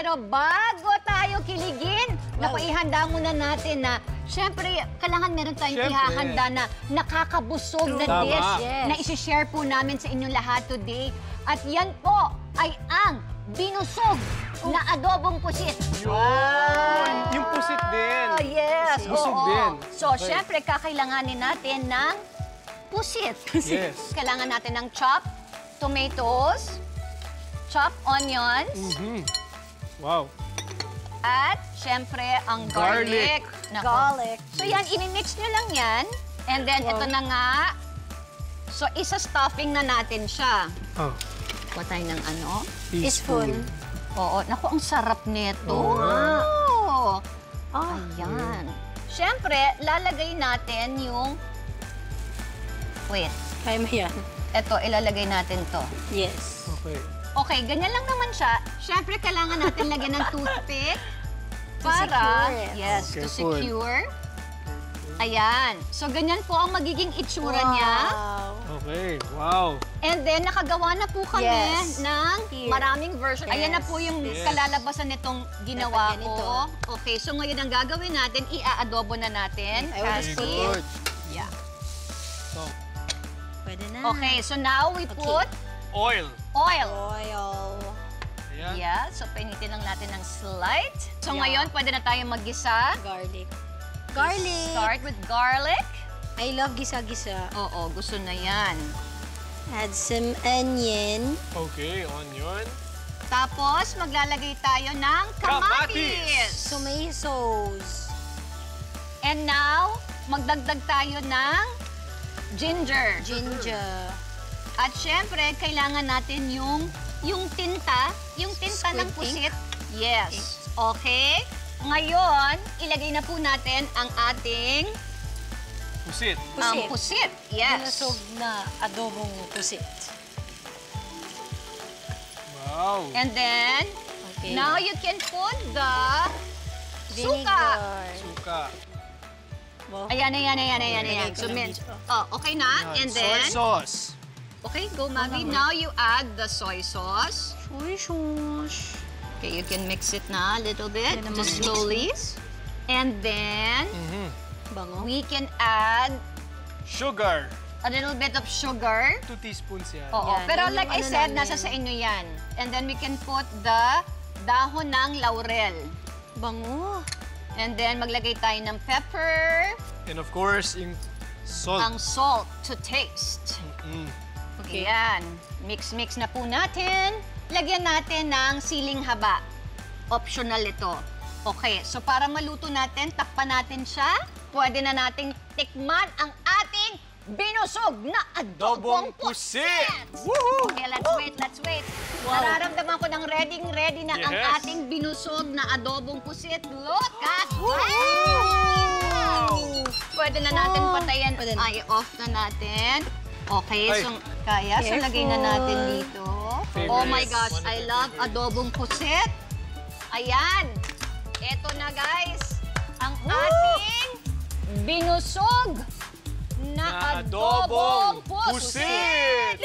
Pero bago tayo kiligin, naku, ihanda muna natin na, syempre, kailangan meron tayong ihahanda na nakakabusog na dish na isi-share po namin sa inyong lahat today. At yan po ay ang binusog na adobong pusit. Yun! Yung pusit din. Yes, Busog din. So, syempre, kakailanganin natin ng pusit. Yes. Kailangan natin ng chopped tomatoes, chopped onions, Wow. at syempre, ang garlic. Nako. Garlic. So yan, imimix nyo lang yan. And then, ito na nga. So, isa-stuffing na natin siya. Oh. Kuha tayo ng ano? Teaspoon. Oo. Naku, ang sarap nito. Oo. Wow! Ah. Ayan. Syempre, lalagay natin yung... Wait. Kaya mo yan. Ito, ilalagay natin to. Yes. Okay. Okay, ganyan lang naman siya. Syempre, kailangan natin lagyan ng toothpick para, secure it. yes, to Careful. secure. Ayan. So, ganyan po ang magiging itsura niya. Wow. Okay. Wow. And then, nakagawa na po kami Yes. ng Here. maraming version. Ayan na po yung Yes. kalalabasan nitong ginawa Dapat ko. ganito. Okay, so ngayon ang gagawin natin, i-aadobo na natin. I will just Kasi, put it. yeah. So, Pwede na. Okay, so now we put oil. oil. Oil. Ayan. Yeah, so painitin lang natin ng slight. So Yeah. ngayon, pwede na tayong maggisa. Garlic. Garlic. Start with garlic. I love gisa-gisa. Oo, gusto na yan. Add some onion. Okay, onion. Tapos, maglalagay tayo ng kamatis. Tomato sauce. And now, magdagdag tayo ng ginger. Ginger. At syempre, kailangan natin yung tinta Squid ng ink? pusit. Yes. Okay. Ngayon, ilagay na po natin ang ating Pusit. pusit. Yes. Binusog na adobong pusit. Wow. And then, Okay. now you can put the suka. Vinegar. Suka. Wow. Ayan. Lagay ko So, lang dito. okay na. And then, Soy sauce. okay, go, Maggie. Now you add the soy sauce. Soy sauce. Okay, you can mix it na a little bit, Pwede just naman slowly. And then, Bango. we can add Sugar. a little bit of sugar. 2 teaspoons yan. Oo, Yan, pero yan like yung I ano said, namin. nasa sa inyo yan. And then we can put the dahon ng laurel. Bango. And then maglagay tayo ng pepper, And of course, yung salt. ang salt to taste. Okay. Ayan. Mix-mix na po natin. Lagyan natin ng siling haba. Optional ito. Okay, so para maluto natin, takpan natin siya. Pwede na nating tikman ang ating binusog na adobong pusit. Woohoo! Okay, let's wait. Nararamdaman ko ng ready na ang Yes. ating binusog na adobong pusit. Look at Wow! that! Pwede na natin Oh, patayan. pwede na. Ay, off na natin. Okay, Ay. so kaya. So lagay na natin dito. Favorite. Oh my gosh, One of I my love favorite. adobong pusit. Ayan. Eto na guys, ang ating binusog na Na adobong adobong pusit. pusit.